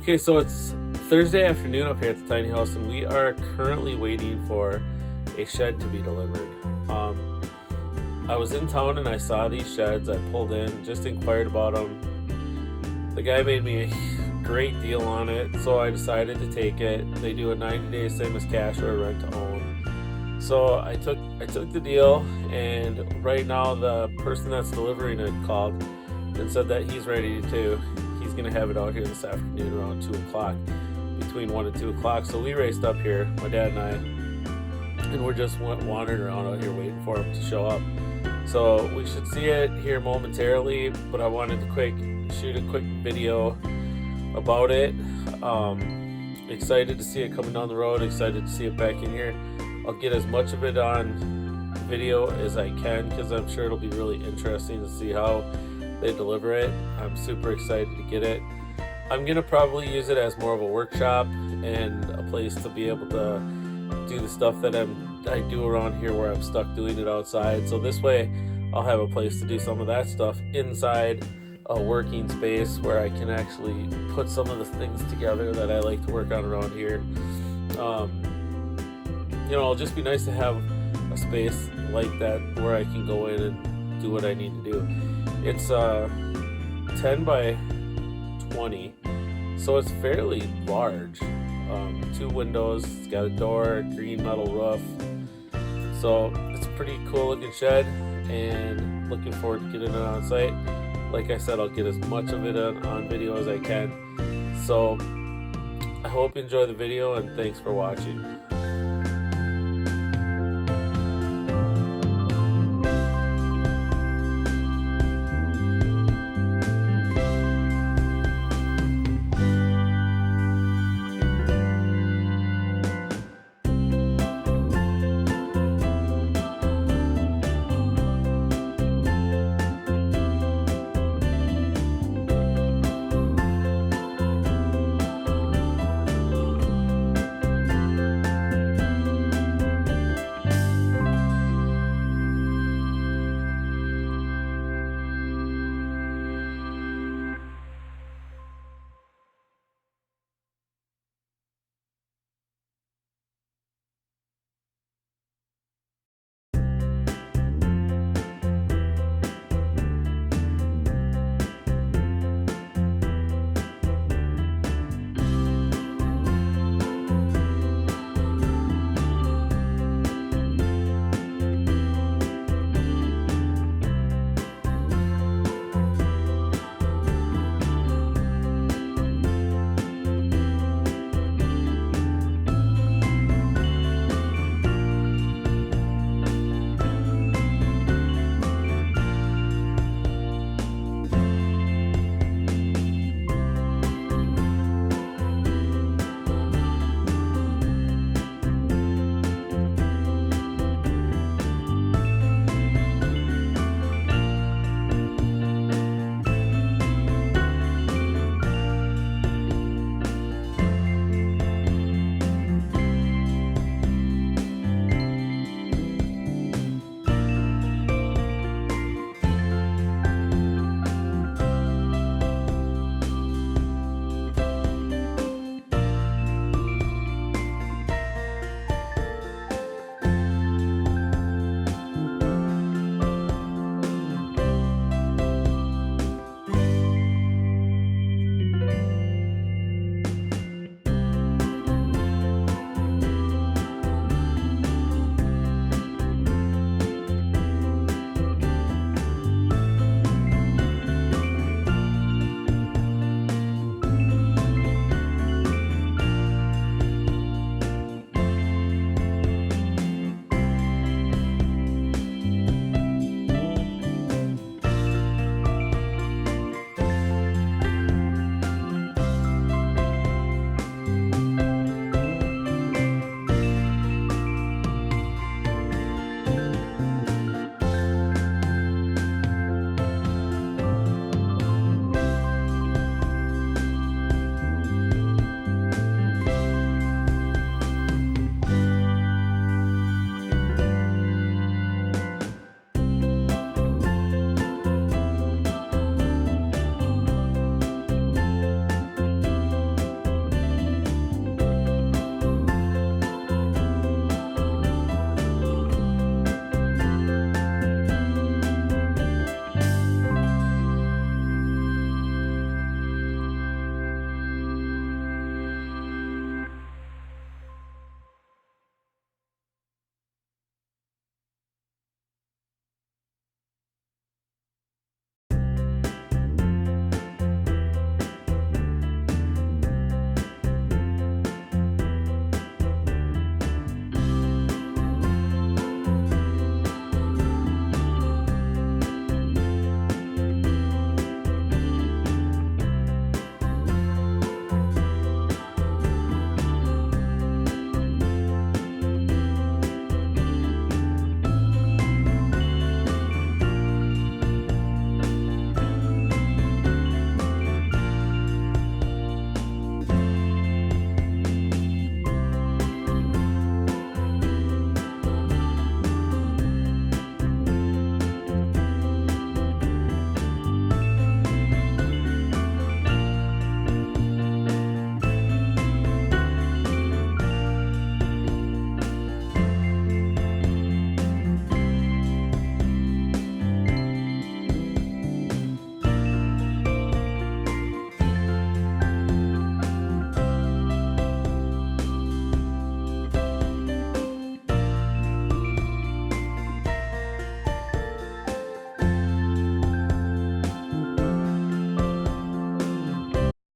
Okay, so it's Thursday afternoon up here at the tiny house, and we are currently waiting for a shed to be delivered. I was in town and I saw these sheds. I pulled in, just inquired about them. The guy made me a great deal on it, so I decided to take it. They do a 90-day same as cash or a rent to own. So I took the deal, and right now the person that's delivering it called and said that he's ready to. He's gonna have it out here this afternoon around 2 o'clock, between 1 and 2 o'clock. So we raced up here, my dad and I, and we're just wandering around out here waiting for him to show up. So we should see it here momentarily, but I wanted to shoot a quick video about it. Excited to see it coming down the road, excited to see it back in here. I'll get as much of it on video as I can, because I'm sure it'll be really interesting to see how they deliver it. I'm super excited to get it. I'm gonna probably use it as more of a workshop and a place to be able to do the stuff that I do around here where I'm stuck doing it outside. So this way I'll have a place to do some of that stuff inside a working space where I can actually put some of the things together that I like to work on around here. It'll just be nice to have a space like that where I can go in and do what I need to do. It's 10 by 20, so it's fairly large. 2 windows, it's got a door, a green metal roof. So it's a pretty cool looking shed, and looking forward to getting it on site. Like I said, I'll get as much of it on video as I can. So I hope you enjoy the video, and thanks for watching.